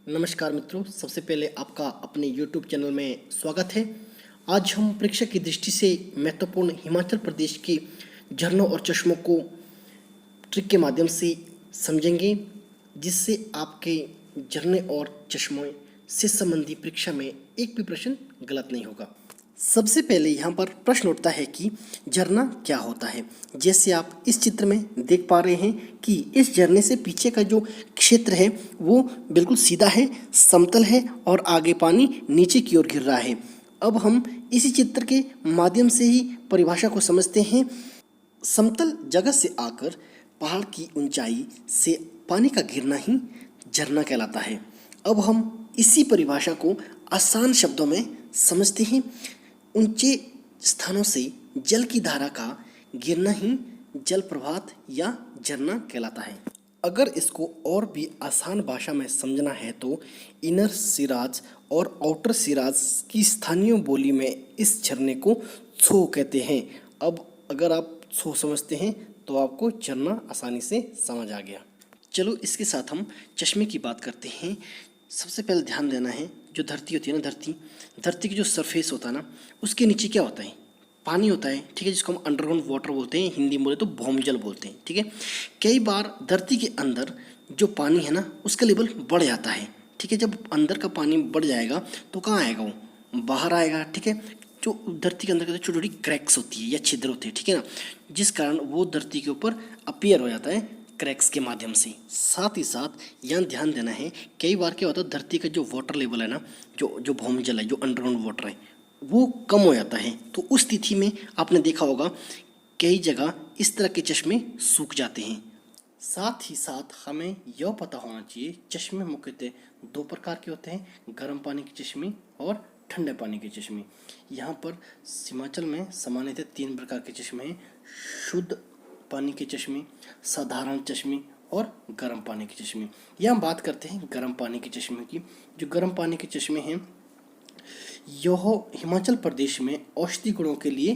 नमस्कार मित्रों, सबसे पहले आपका अपने YouTube चैनल में स्वागत है। आज हम परीक्षा की दृष्टि से महत्वपूर्ण हिमाचल प्रदेश के झरनों और चश्मों को ट्रिक के माध्यम से समझेंगे, जिससे आपके झरने और चश्मों से संबंधी परीक्षा में एक भी प्रश्न गलत नहीं होगा। सबसे पहले यहाँ पर प्रश्न उठता है कि झरना क्या होता है। जैसे आप इस चित्र में देख पा रहे हैं कि इस झरने से पीछे का जो क्षेत्र है वो बिल्कुल सीधा है, समतल है और आगे पानी नीचे की ओर गिर रहा है। अब हम इसी चित्र के माध्यम से ही परिभाषा को समझते हैं। समतल जगह से आकर पहाड़ की ऊंचाई से पानी का गिरना ही झरना कहलाता है। अब हम इसी परिभाषा को आसान शब्दों में समझते हैं। ऊंचे स्थानों से जल की धारा का गिरना ही जलप्रपात या झरना कहलाता है। अगर इसको और भी आसान भाषा में समझना है तो इनर सिराज और आउटर सिराज की स्थानीय बोली में इस झरने को छो कहते हैं। अब अगर आप छो समझते हैं तो आपको झरना आसानी से समझ आ गया। चलो इसके साथ हम चश्मे की बात करते हैं। सबसे पहले ध्यान देना है, जो धरती होती है ना, धरती की जो सरफेस होता है ना, उसके नीचे क्या होता है? पानी होता है, ठीक है, जिसको हम अंडरग्राउंड वाटर बोलते हैं, हिंदी में बोले तो भौमजल बोलते हैं, ठीक है। कई बार धरती के अंदर जो पानी है ना, उसका लेवल बढ़ जाता है, ठीक है। जब अंदर का पानी बढ़ जाएगा तो कहाँ आएगा? वो बाहर आएगा, ठीक है। जो धरती के अंदर के छोटी छोटी क्रैक्स होती है या छिद्र होते हैं, ठीक है ना, जिस कारण वो धरती के ऊपर अपीयर हो जाता है क्रैक्स के माध्यम से। साथ ही साथ यहाँ ध्यान देना है, कई बार क्या होता है, धरती का जो वाटर लेवल है ना, जो भौमजल है, जो अंडरग्राउंड वाटर है, वो कम हो जाता है। तो उस स्थिति में आपने देखा होगा कई जगह इस तरह के चश्मे सूख जाते हैं। साथ ही साथ हमें यह पता होना चाहिए, चश्मे मुख्यतः दो प्रकार के होते हैं, गर्म पानी के चश्मे और ठंडे पानी के चश्मे। यहाँ पर हिमाचल में सामान्यतः 3 प्रकार के चश्मे हैं: शुद्ध पानी के चश्मे, साधारण चश्मे और गर्म पानी के चश्मे। यहाँ बात करते हैं गर्म पानी के चश्मे की। जो गर्म पानी के चश्मे हैं, यह हिमाचल प्रदेश में औषधि गुणों के लिए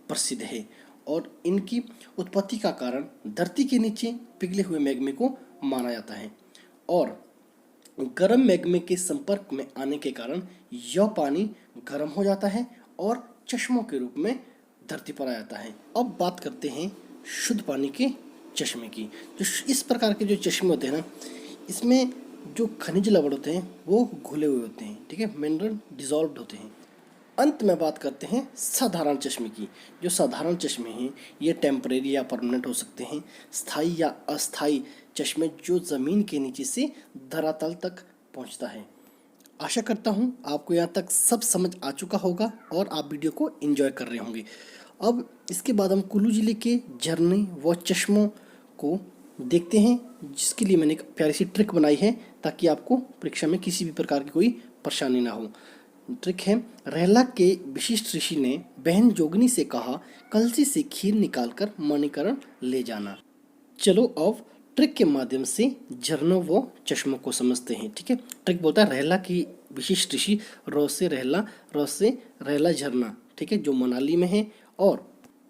प्रसिद्ध है और इनकी उत्पत्ति का कारण धरती के नीचे पिघले हुए मैग्मे को माना जाता है और गर्म मैग्मे के संपर्क में आने के कारण यह पानी गर्म हो जाता है और चश्मों के रूप में धरती पर आ जाता है। अब बात करते हैं शुद्ध पानी के चश्मे की। जो इस प्रकार के जो चश्मे होते हैं ना, इसमें जो खनिज लवण होते हैं वो घुले हुए होते हैं, ठीक है, मिनरल डिजॉल्व्ड होते हैं। अंत में बात करते हैं साधारण चश्मे की। जो साधारण चश्मे हैं ये टेम्परेरी या परमानेंट हो सकते हैं, स्थायी या अस्थायी चश्मे जो ज़मीन के नीचे से धरातल तक पहुंचता है। आशा करता हूं आपको यहाँ तक सब समझ आ चुका होगा और आप वीडियो को एंजॉय कर रहे होंगे। अब इसके बाद हम कुल्लू ज़िले के झरने व चश्मों को देखते हैं, जिसके लिए मैंने एक प्यारी सी ट्रिक बनाई है ताकि आपको परीक्षा में किसी भी प्रकार की कोई परेशानी ना हो। ट्रिक है, रहला के विशिष्ट ऋषि ने बहन जोगनी से कहा, कलसी से खीर निकालकर मणिकरण ले जाना। चलो अब ट्रिक के माध्यम से झरनों व चश्मों को समझते हैं, ठीक है। ट्रिक बोलता है, रहला की विशिष्ट ऋषि, रो से रहला झरना, ठीक है, जो मनाली में है और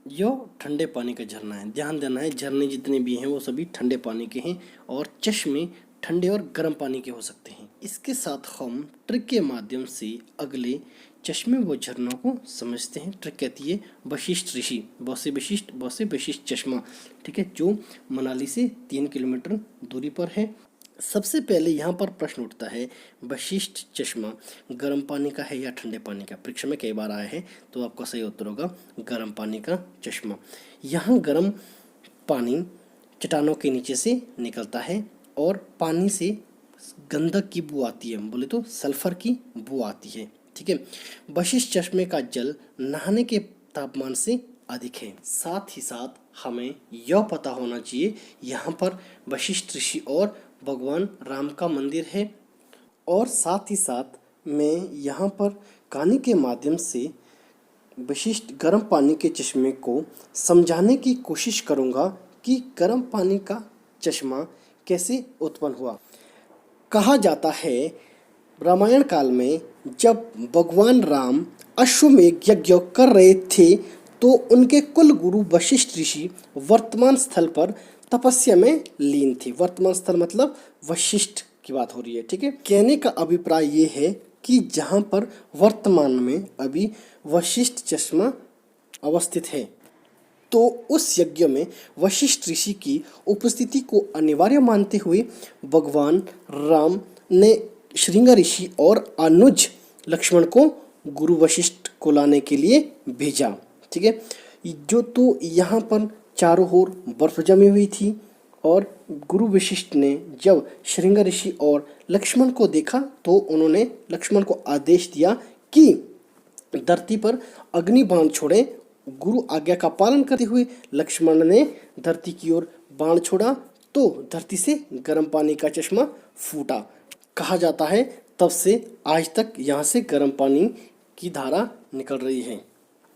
यह ठंडे पानी का झरना है। ध्यान देना है, झरने जितने भी हैं वो सभी ठंडे पानी के हैं और चश्मे ठंडे और गर्म पानी के हो सकते हैं। इसके साथ हम ट्रिक के माध्यम से अगले चश्मे व झरनों को समझते हैं। ट्रिक कहती है वशिष्ठ ऋषि, बसे विशिष्ट चश्मा, ठीक है, जो मनाली से 3 किलोमीटर दूरी पर है। सबसे पहले यहाँ पर प्रश्न उठता है, वशिष्ठ चश्मा गर्म पानी का है या ठंडे पानी का? परीक्षा में कई बार आया है, तो आपका सही उत्तर होगा गर्म पानी का चश्मा। यहाँ गर्म पानी चट्टानों के नीचे से निकलता है और पानी से गंधक की बू आती है, बोले तो सल्फर की बू आती है, ठीक है। वशिष्ठ चश्मे का जल नहाने के तापमान से अधिक है। साथ ही साथ हमें यह पता होना चाहिए, यहाँ पर वशिष्ठ ऋषि और भगवान राम का मंदिर है और साथ ही साथ मैं यहाँ पर कहानी के माध्यम से विशिष्ट गर्म पानी के चश्मे को समझाने की कोशिश करूँगा कि गर्म पानी का चश्मा कैसे उत्पन्न हुआ। कहा जाता है, रामायण काल में जब भगवान राम अश्वमेध यज्ञ कर रहे थे तो उनके कुल गुरु वशिष्ठ ऋषि वर्तमान स्थल पर तपस्या में लीन थे। वर्तमान स्थल मतलब वशिष्ठ की बात हो रही है। ठीक है, कहने का अभिप्राय ये है कि जहाँ पर वर्तमान में अभी वशिष्ठ चश्मा अवस्थित है, तो उस यज्ञ में वशिष्ठ ऋषि की उपस्थिति को अनिवार्य मानते हुए भगवान राम ने श्रृंग ऋषि और अनुज लक्ष्मण को गुरु वशिष्ठ को लाने के लिए भेजा। ठीक है, जो तो यहाँ पर चारों ओर बर्फ जमी हुई थी और गुरु वशिष्ठ ने जब श्रृंग ऋषि और लक्ष्मण को देखा तो उन्होंने लक्ष्मण को आदेश दिया कि धरती पर अग्नि बाण छोड़े। गुरु आज्ञा का पालन करते हुए लक्ष्मण ने धरती की ओर बाण छोड़ा तो धरती से गर्म पानी का चश्मा फूटा। कहा जाता है तब से आज तक यहाँ से गर्म पानी की धारा निकल रही है।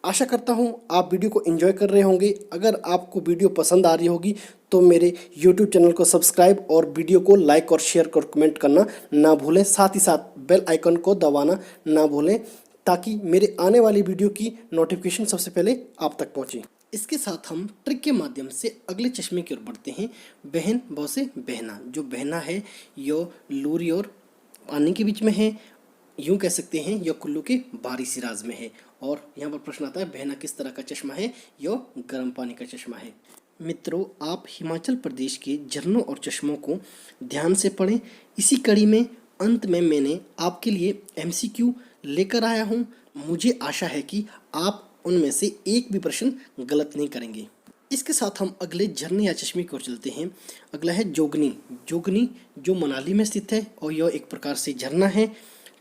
आशा करता हूँ आप वीडियो को एंजॉय कर रहे होंगे। अगर आपको वीडियो पसंद आ रही होगी तो मेरे YouTube चैनल को सब्सक्राइब और वीडियो को लाइक और शेयर और कमेंट करना ना भूलें। साथ ही साथ बेल आइकन को दबाना ना भूलें ताकि मेरे आने वाली वीडियो की नोटिफिकेशन सबसे पहले आप तक पहुँचे। इसके साथ हम ट्रिक के माध्यम से अगले चश्मे की ओर बढ़ते हैं। बहन ब से बहना। जो बहना है यो लूरी और पानी के बीच में है, यूँ कह सकते हैं यह कुल्लू के बारी सिराज में है। और यहाँ पर प्रश्न आता है बहना किस तरह का चश्मा है? यह गर्म पानी का चश्मा है। मित्रों, आप हिमाचल प्रदेश के झरनों और चश्मों को ध्यान से पढ़ें। इसी कड़ी में अंत में मैंने आपके लिए MCQ लेकर आया हूँ। मुझे आशा है कि आप उनमें से एक भी प्रश्न गलत नहीं करेंगे। इसके साथ हम अगले झरने या चश्मे की ओर चलते हैं। अगला है जोगनी। जोगनी जो मनाली में स्थित है और यह एक प्रकार से झरना है।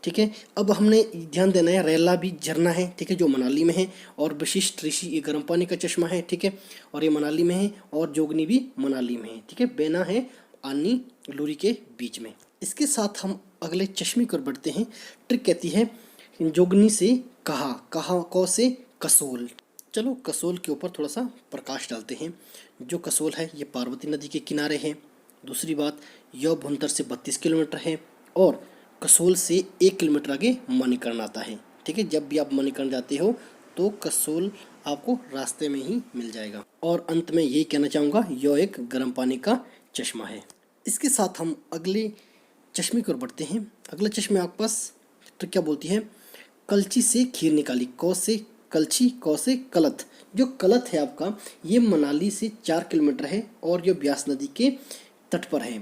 ठीक है, अब हमने ध्यान देना है रेला भी झरना है। ठीक है, जो मनाली में है और वशिष्ठ ऋषि ये गर्म पानी का चश्मा है। ठीक है, और ये मनाली में है और जोगनी भी मनाली में है। ठीक है, बेना है आनी लूरी के बीच में। इसके साथ हम अगले चश्मे की ओर बढ़ते हैं। ट्रिक कहती है जोगनी से कहा, कहा कौ से कसोल। चलो कसोल के ऊपर थोड़ा सा प्रकाश डालते हैं। जो कसोल है ये पार्वती नदी के किनारे है। दूसरी बात, यह भुंतर से 32 किलोमीटर है और कसोल से 1 किलोमीटर आगे मणिकर्ण आता है। ठीक है, जब भी आप मणिकर्ण जाते हो तो कसोल आपको रास्ते में ही मिल जाएगा। और अंत में यही कहना चाहूँगा यह एक गर्म पानी का चश्मा है। इसके साथ हम अगले चश्मे की ओर बढ़ते हैं। अगला चश्मे आपके पास तो क्या बोलती है कलछी से खीर निकाली। कौ से कलछी, कौ से कलथ। जो कलथ है आपका ये मनाली से 4 किलोमीटर है और यह ब्यास नदी के तट पर है।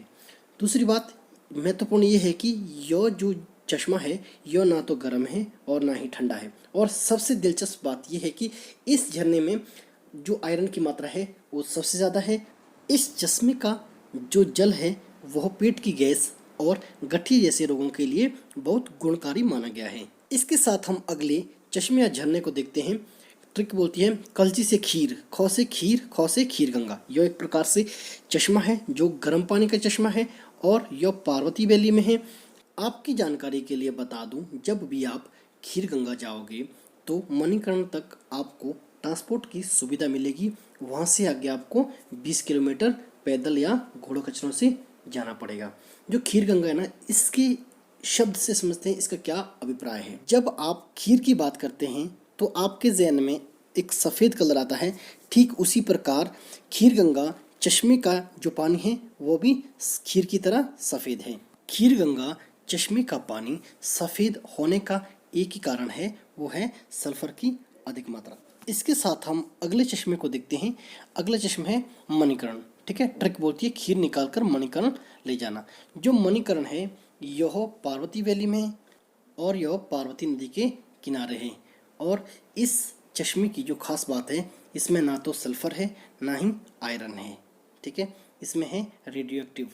दूसरी बात महत्वपूर्ण ये है कि यह जो चश्मा है यह ना तो गर्म है और ना ही ठंडा है। और सबसे दिलचस्प बात यह है कि इस झरने में जो आयरन की मात्रा है वो सबसे ज़्यादा है। इस चश्मे का जो जल है वह पेट की गैस और गठिया जैसे रोगों के लिए बहुत गुणकारी माना गया है। इसके साथ हम अगले चश्मे या झरने को देखते हैं। ट्रिक बोलती है कलछी से खीर। खौ से खीर, खौ से खीर गंगा। यह एक प्रकार से चश्मा है जो गर्म पानी का चश्मा है और यह पार्वती वैली में है। आपकी जानकारी के लिए बता दूं, जब भी आप खीर गंगा जाओगे तो मणिकर्ण तक आपको ट्रांसपोर्ट की सुविधा मिलेगी। वहाँ से आगे आपको 20 किलोमीटर पैदल या घोड़ों खच्चरों से जाना पड़ेगा। जो खीर गंगा है ना, इसके शब्द से समझते हैं इसका क्या अभिप्राय है। जब आप खीर की बात करते हैं तो आपके जहन में एक सफ़ेद कलर आता है। ठीक उसी प्रकार खीर गंगा चश्मे का जो पानी है वो भी खीर की तरह सफ़ेद है। खीर गंगा चश्मे का पानी सफ़ेद होने का एक ही कारण है, वो है सल्फर की अधिक मात्रा। इसके साथ हम अगले चश्मे को देखते हैं। अगला चश्मा है मणिकर्ण। ठीक है, ट्रिक बोलती है खीर निकालकर मणिकर्ण ले जाना। जो मणिकर्ण है यह पार्वती वैली में है और यह पार्वती नदी के किनारे है। और इस चश्मे की जो खास बात है इसमें ना तो सल्फर है ना ही आयरन है। ठीक है, इसमें है रेडियो एक्टिव,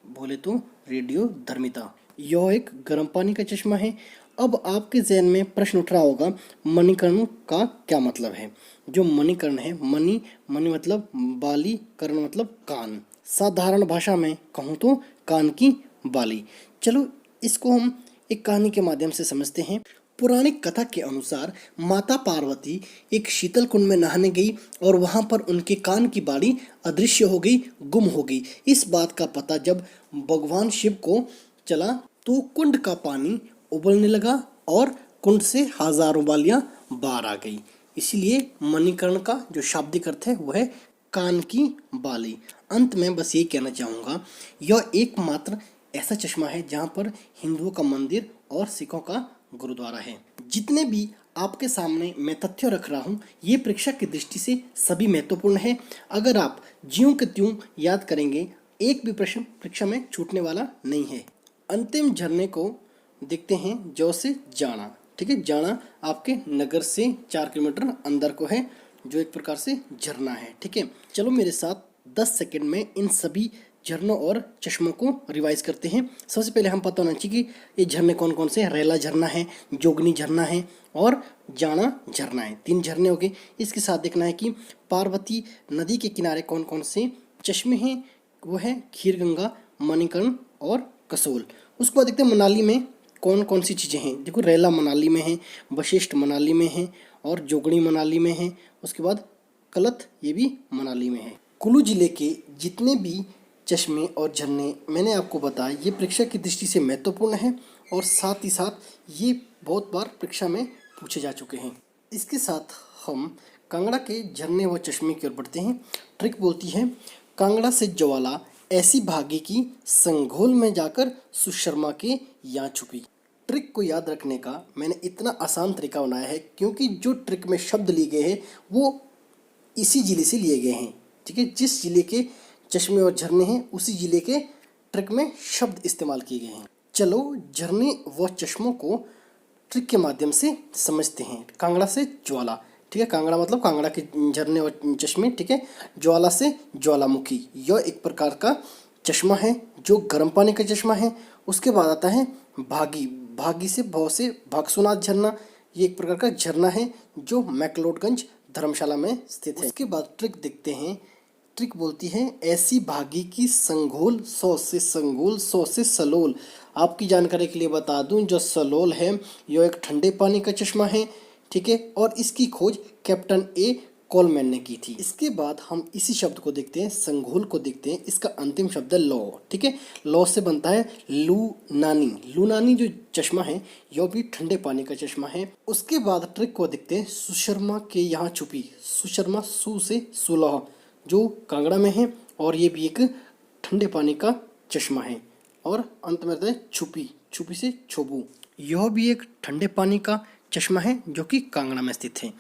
बोले तो रेडियो धर्मिता। यह एक गर्म पानी का चश्मा है। अब आपके जहन में प्रश्न उठ रहा होगा मणिकर्ण का क्या मतलब है। जो मणिकर्ण है, मणि मतलब बाली, कर्ण मतलब कान। साधारण भाषा में कहूँ तो कान की बाली। चलो इसको हम एक कहानी के माध्यम से समझते हैं। पौराणिक कथा के अनुसार माता पार्वती एक शीतल कुंड में नहाने गई और वहां पर उनके कान की बाली अदृश्य हो गई, गुम हो गई। इस बात का पता जब भगवान शिव को चला तो कुंड का पानी उबलने लगा और कुंड से हजारों बालियां बाहर आ गई। इसीलिए मणिकर्ण का जो शाब्दिक अर्थ है वह है कान की बाली। अंत में बस ये कहना चाहूँगा, यह एकमात्र ऐसा चश्मा है जहाँ पर हिंदुओं का मंदिर और सिखों का गुरुद्वारा है। जितने भी आपके सामने मैं तथ्य रख रहा हूँ ये परीक्षा की दृष्टि से सभी महत्वपूर्ण है। अगर आप ज्यों के त्यों याद करेंगे एक भी प्रश्न परीक्षा में छूटने वाला नहीं है। अंतिम झरने को देखते हैं जो से जाना। ठीक है, जाना आपके नगर से 4 किलोमीटर अंदर को है, जो एक प्रकार से झरना है। ठीक है, चलो मेरे साथ 10 सेकंड में इन सभी झरनों और चश्मों को रिवाइज करते हैं। सबसे पहले हम पता होना चाहिए कि ये झरने कौन कौन से हैं। रेला झरना है, जोगनी झरना है और जाना झरना है, 3 झरने हो गए। इसके साथ देखना है कि पार्वती नदी के किनारे कौन कौन से चश्मे हैं, वो है खीरगंगा, मणिकर्ण और कसोल। उसके बाद देखते हैं मनाली में कौन कौन सी चीज़ें हैं। देखो रेला मनाली में है, वशिष्ठ मनाली में है और जोगनी मनाली में है। उसके बाद कलत ये भी मनाली में है। कुल्लू जिले के जितने भी चश्मे और झरने मैंने आपको बताया ये परीक्षा की दृष्टि से महत्वपूर्ण है और साथ ही साथ ये बहुत बार परीक्षा में पूछे जा चुके हैं। इसके साथ हम कांगड़ा के झरने व चश्मे की ओर बढ़ते हैं। ट्रिक बोलती है कांगड़ा से ज्वाला ऐसी भागी की संघोल में जाकर सुशर्मा के यहाँ छुपी। ट्रिक को याद रखने का मैंने इतना आसान तरीका बनाया है क्योंकि जो ट्रिक में शब्द लिए गए हैं वो इसी जिले से लिए गए हैं। ठीक है, जिस जिले के चश्मे और झरने हैं उसी जिले के ट्रिक में शब्द इस्तेमाल किए गए हैं। चलो झरने व चश्मों को ट्रिक के माध्यम से समझते हैं। कांगड़ा से ज्वाला, ठीक है, कांगड़ा मतलब कांगड़ा के झरने और चश्मे। ठीक है, ज्वाला से ज्वालामुखी, यह एक प्रकार का चश्मा है जो गर्म पानी का चश्मा है। उसके बाद आता है भागी, भागी से भौ से भागसुनाथ झरना, ये एक प्रकार का झरना है जो मैक्लोडगंज धर्मशाला में स्थित है। उसके बाद ट्रिक देखते हैं। ट्रिक बोलती है ऐसी भागी की संघोल 100 से संघोल 100 से सलोल। आपकी जानकारी के लिए बता दूं जो सलोल है यह एक ठंडे पानी का चश्मा है। ठीक है, और इसकी खोज कैप्टन ए कोलमैन ने की थी। इसके बाद हम इसी शब्द को देखते हैं, संघोल को देखते हैं। इसका अंतिम शब्द है लौ। ठीक है, लौ से बनता है लूनानी। लूनानी जो चश्मा है यह भी ठंडे पानी का चश्मा है। उसके बाद ट्रिक को देखते हैं सुशर्मा के यहाँ छुपी। सुशर्मा सु से सुलह जो कांगड़ा में है और ये भी एक ठंडे पानी का चश्मा है। और अंत में रहता है छुपी, छुपी से छोबू, यह भी एक ठंडे पानी का चश्मा है जो कि कांगड़ा में स्थित है।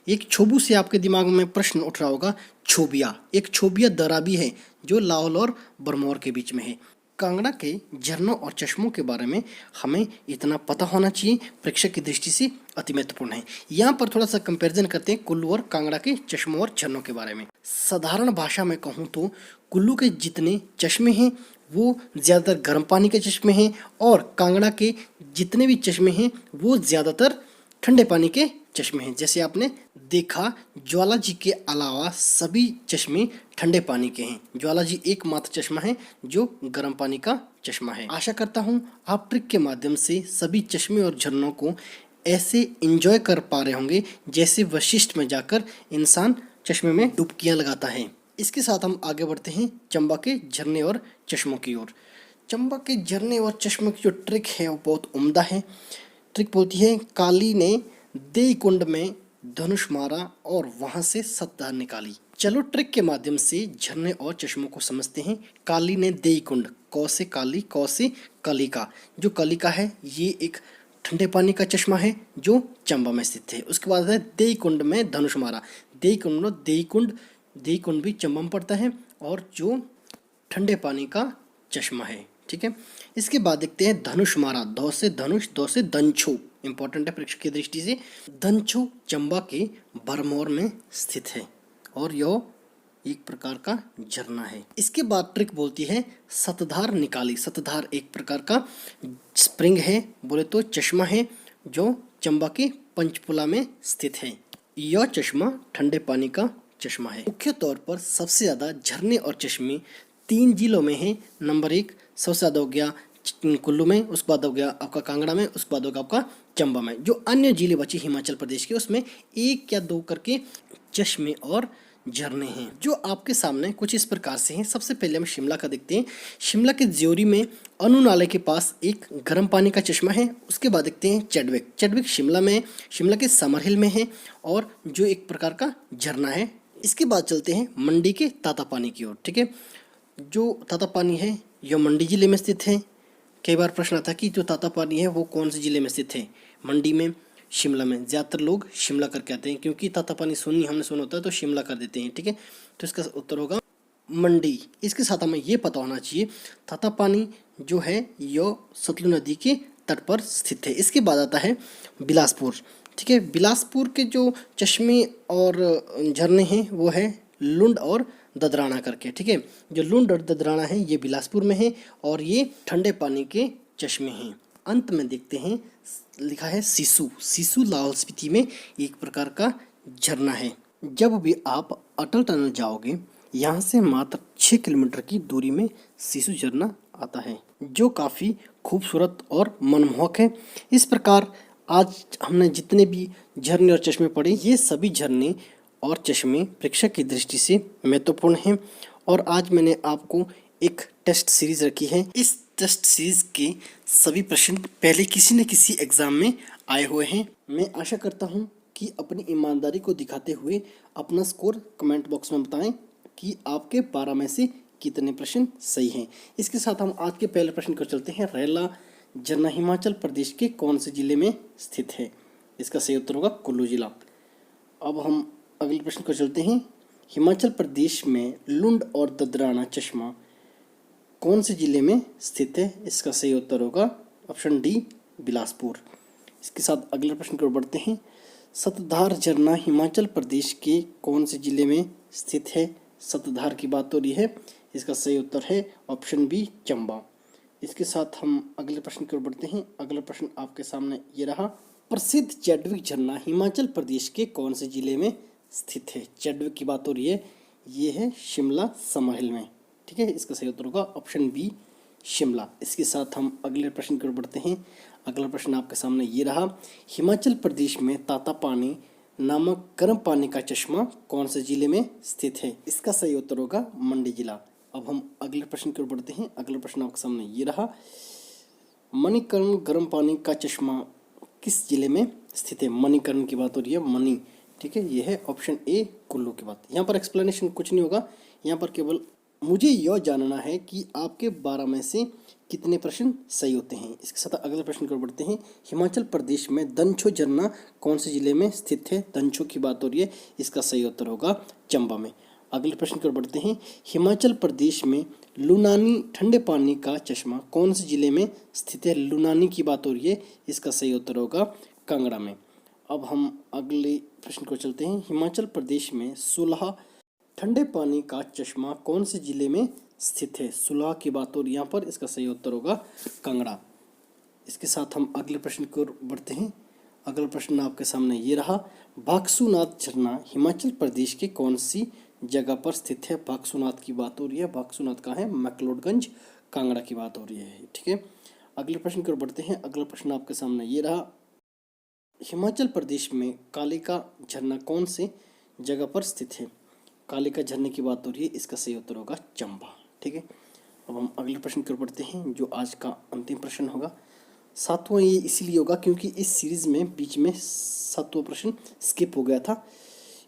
एक छोबू से आपके दिमाग में प्रश्न उठ रहा होगा, छोबिया। एक छोबिया दर्रा भी है जो लाहौल और बरमौर के बीच में है। कांगड़ा के झरनों और चश्मों के बारे में हमें इतना पता होना चाहिए, परीक्षा की दृष्टि से अति महत्वपूर्ण है। यहाँ पर थोड़ा सा कंपैरिजन करते हैं कुल्लू और कांगड़ा के चश्मों और झरनों के बारे में। साधारण भाषा में कहूँ तो कुल्लू के जितने चश्मे हैं वो ज़्यादातर गर्म पानी के चश्मे हैं और कांगड़ा के जितने भी चश्मे हैं वो ज़्यादातर ठंडे पानी के चश्मे हैं। जैसे आपने देखा ज्वाला जी के अलावा सभी चश्मे ठंडे पानी के हैं। ज्वाला जी एकमात्र चश्मा है जो गर्म पानी का चश्मा है। आशा करता हूँ आप ट्रिक के माध्यम से सभी चश्मे और झरनों को ऐसे एंजॉय कर पा रहे होंगे जैसे वशिष्ठ में जाकर इंसान चश्मे में डुबकियाँ लगाता है। इसके साथ हम आगे बढ़ते हैं चंबा के झरने और चश्मों की ओर। चंबा के झरने और चश्मों की जो ट्रिक है वो बहुत उम्दा है। ट्रिक बोलती है काली ने देई कुंड में धनुष मारा और वहां से सतधार निकाली। चलो ट्रिक के माध्यम से झरने और चश्मों को समझते हैं। काली ने देई कुंड, कौ से काली, कौ से कलिका। जो कलिका है ये एक ठंडे पानी का चश्मा है जो चंबा में स्थित है। उसके बाद है देई कुंड में धनुष मारा। देई कुंड भी चंबा में पड़ता है और जो ठंडे पानी का चश्मा है। ठीक है, इसके बाद देखते हैं धनुष मारा। धौ से धनुष, दो से दंछो, इंपॉर्टेंट है परीक्षा की दृष्टि से। दंछो चंबा के बरमौर में स्थित है और यह एक प्रकार का झरना है। इसके बाद ट्रिक बोलती है सतधार निकाली। सतधार एक प्रकार का स्प्रिंग है, बोले तो चश्मा है जो चंबा के पंचपुला में स्थित है। यह चश्मा ठंडे पानी का चश्मा है। मुख्य तौर पर सबसे ज़्यादा झरने और चश्मे 3 जिलों में है। नंबर 1 सबसे ज़्यादा हो गया कुल्लू में, उसके बाद हो गया आपका कांगड़ा में, उसके बाद होगा आपका चंबा में। जो अन्य जिले बचे हिमाचल प्रदेश के उसमें 1 या 2 करके चश्मे और झरने हैं जो आपके सामने कुछ इस प्रकार से हैं। सबसे पहले हम शिमला का देखते हैं। शिमला के ज्योरी में अनु नाले के पास एक गर्म पानी का चश्मा है। उसके बाद देखते हैं चैडविक। चैडविक शिमला में, शिमला के समरहिल में है और जो एक प्रकार का झरना है। इसके बाद चलते हैं मंडी के तातापानी की ओर। ठीक है, जो तातापानी है यह मंडी जिले में स्थित है। कई बार प्रश्न आता है कि जो तातापानी है वो कौन से ज़िले में स्थित है, मंडी में, शिमला में। ज़्यादातर लोग शिमला करके आते हैं क्योंकि तातापानी सुनी हमने सुना होता है तो शिमला कर देते हैं, ठीक है। तो इसका उत्तर होगा मंडी। इसके साथ हमें ये पता होना चाहिए तातापानी जो है यो सतलुज नदी के तट पर स्थित है। इसके बाद आता है बिलासपुर, ठीक है। बिलासपुर के जो चश्मे और झरने हैं वो है लुंड और ददराना करके, ठीक है। जो लुंड और ददराना है ये बिलासपुर में है और ये ठंडे पानी के चश्मे हैं। अंत में देखते हैं, लिखा है सिसु। सिसु लाहौल स्पीति में एक प्रकार का झरना है। जब भी आप अटल टनल जाओगे, यहाँ से मात्र 6 किलोमीटर की दूरी में सिसु झरना आता है जो काफ़ी खूबसूरत और मनमोहक है। इस प्रकार आज हमने जितने भी झरने और चश्मे पढ़े, ये सभी झरने और चश्मे परीक्षा की दृष्टि से महत्वपूर्ण हैं। और आज मैंने आपको एक टेस्ट सीरीज रखी है। इस टेस्ट सीरीज के सभी प्रश्न पहले किसी न किसी एग्जाम में आए हुए हैं। मैं आशा करता हूँ कि अपनी ईमानदारी को दिखाते हुए अपना स्कोर कमेंट बॉक्स में बताएं कि आपके 12 में से कितने प्रश्न सही हैं। इसके साथ हम आज के पहले प्रश्न को चलते हैं। रैला झरना हिमाचल प्रदेश के कौन से जिले में स्थित है? इसका सही उत्तर होगा कुल्लू जिला। अब हम अगले प्रश्न को चलते हैं। हिमाचल प्रदेश में लुंड और ददराना चश्मा कौन से जिले में स्थित है? इसका सही उत्तर होगा ऑप्शन डी, बिलासपुर। इसके साथ अगले प्रश्न की ओर बढ़ते हैं। सतधार झरना हिमाचल प्रदेश के कौन से जिले में स्थित है? सतधार की बात हो रही है। इसका सही उत्तर है ऑप्शन बी, चंबा। इसके साथ हम अगले प्रश्न की ओर बढ़ते हैं। अगला प्रश्न आपके सामने ये रहा। प्रसिद्ध चैडविक झरना हिमाचल प्रदेश के कौन से जिले में स्थित है? चैडविक की बात हो रही है, ये है शिमला समाहिल में, ठीक है। इसका सही उत्तर होगा ऑप्शन बी, शिमला। इसके साथ हम अगले प्रश्न की ओर बढ़ते हैं। अगला प्रश्न आपके सामने ये रहा। हिमाचल प्रदेश में तातापानी नामक गर्म पानी का चश्मा कौन से जिले में स्थित है? इसका सही उत्तर होगा मंडी जिला। अब हम अगले प्रश्न की ओर बढ़ते हैं। अगला प्रश्न आपके सामने ये रहा। मणिकर्ण गर्म पानी का चश्मा किस जिले में स्थित है? मणिकर्ण की बात हो रही है, मणि, ठीक है। ये है ऑप्शन ए, कुल्लू की बात। यहाँ पर एक्सप्लेनेशन कुछ नहीं होगा, यहाँ पर केवल मुझे यह जानना है कि आपके 12 में से कितने प्रश्न सही होते हैं। इसके साथ अगले प्रश्न की ओर बढ़ते हैं। हिमाचल प्रदेश में दंछो झरना कौन से जिले में स्थित है? दंछो की बात हो रही है, इसका सही उत्तर होगा चंबा में। अगले प्रश्न की ओर बढ़ते हैं। हिमाचल प्रदेश में लुनानी ठंडे पानी का चश्मा कौन से जिले में स्थित है? लुनानी की बात हो रही है, इसका सही उत्तर होगा कांगड़ा में। अब हम अगले प्रश्न को चलते हैं। हिमाचल प्रदेश में सुलह ठंडे पानी का चश्मा कौन से जिले में स्थित है? सुलह की बात हो रही है यहाँ पर, इसका सही उत्तर होगा कांगड़ा। इसके साथ हम अगले प्रश्न की ओर बढ़ते हैं। अगला प्रश्न आपके सामने ये रहा। भागसूनाथ झरना हिमाचल प्रदेश के कौन सी जगह पर स्थित है? भागसूनाथ की बात हो रही है, भागसूनाथ का है मैक्लोडगंज, कांगड़ा की बात हो रही है, ठीक है। अगले प्रश्न की ओर बढ़ते हैं। अगला प्रश्न आपके सामने ये रहा। हिमाचल प्रदेश में कालिका झरना कौन से जगह पर स्थित है? कालिका झरने की बात हो रही है, इसका सही उत्तर होगा चंबा, ठीक है। अब हम अगले प्रश्न की ओर बढ़ते हैं जो आज का अंतिम प्रश्न होगा। 7वां ये इसीलिए होगा क्योंकि इस सीरीज में बीच में 7वां प्रश्न स्किप हो गया था।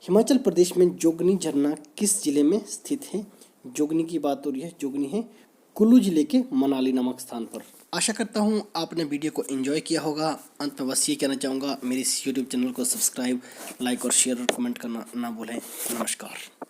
हिमाचल प्रदेश में जोगनी झरना किस जिले में स्थित है? जोगनी की बात हो रही है, जोगनी है कुल्लू जिले के मनाली नामक स्थान पर। आशा करता हूँ आपने वीडियो को एंजॉय किया होगा। अंत में बस ये कहना चाहूँगा, मेरे इस यूट्यूब चैनल को सब्सक्राइब, लाइक और शेयर और कमेंट करना ना भूलें। नमस्कार।